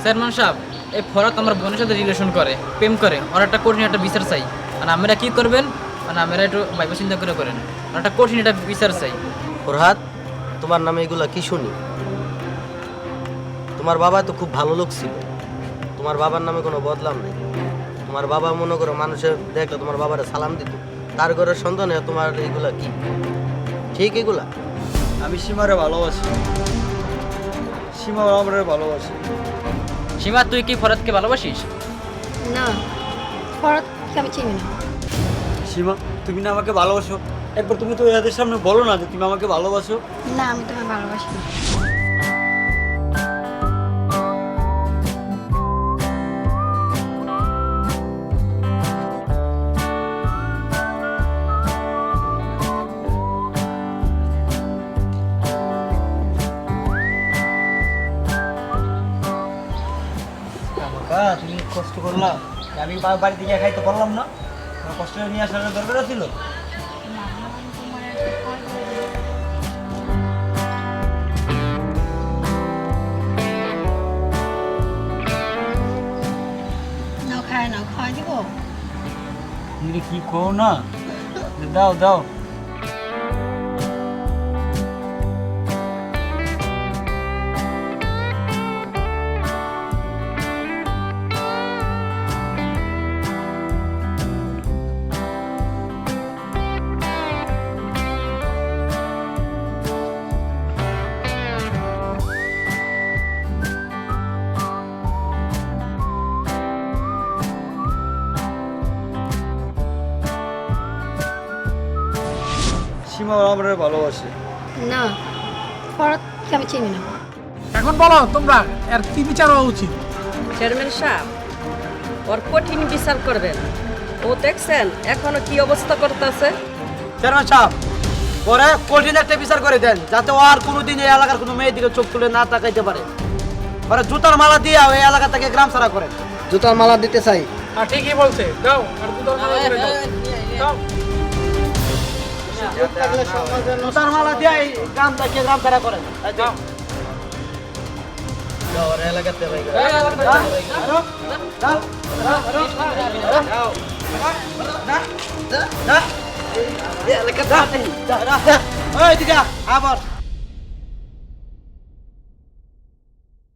Chairman সাহেব, এই ফরাত আমার বোনের সাথে রিলেশন করে, প্রেম করে, ওর একটা কঠিন একটা বিচার চাই। আর আপনারা কি করবেন? মানে আপনারা একটু ভাইবা চিন্তা করে করেন, ওর একটা কঠিন একটা বিচার চাই। ফরহাদ, তোমার নামে এগুলা কি শুনি? তোমার বাবা তো খুব ভালো লোক ছিল, তোমার বাবার নামে কোনো বদলাম নেই। তোমার বাবা মনে করো মানুষের দেখলে তোমার বাবারে সালাম দিত, তার ঘরের সন্তানে তোমার এগুলা কি ঠিক? এগুলা আমি সীমারে ভালোবাসি, সীমা আমার ভালোবাসি। সীমা, তুই কি ফরাতকে ভালোবাসিস? না, ফরাদকে আমি চিনি না। সীমা, তুমি না আমাকে ভালোবাসো? একবার তুমি তো এদের সামনে বলো না যে তুমি আমাকে ভালোবাসো। না, আমি তোমায় ভালোবাসি না। তুমি কষ্ট করলা, আমি বাড়িতে গিয়ে খাইতে পারলাম না, তোমার কষ্ট নিয়ে আসার দরকার ছিল। নাও, খায় নাও, খাওয়াই দিব। তুমি কি করো না, দাও দাও। সীমা আমার ভালোবাসে। না, ফরাদকে আমি চিনি না। এখন বলো তোমরা এর কি বিচার হওয়া উচিত? চেয়ারম্যান সাহেব, ওর কঠিন বিচার করবেন। ও দেখছেন এখনো কি অবস্থা করতেছে। চেয়ারম্যান সাহেব, পরে কঠিন একটা বিচার করে দেন, যাতে ও আর কোনোদিন এই এলাকার কোনো মেয়ের দিকে চোখ তুলে না তাকাইতে পারে। পরে জুতার মালা দিয়ে ওই এলাকা থেকে গ্রাম ছাড়া করেন। জুতার মালা দিতে চাই। হ্যাঁ, ঠিকই বলছে, দাও আর দুটো মালা করে দাও। দাও। জুতার মালা দিয়ে এই গ্রাম থেকে গ্রাম ছাড়া করেন। দাও। ওর এলাকাতে ভাই এলাকা আবার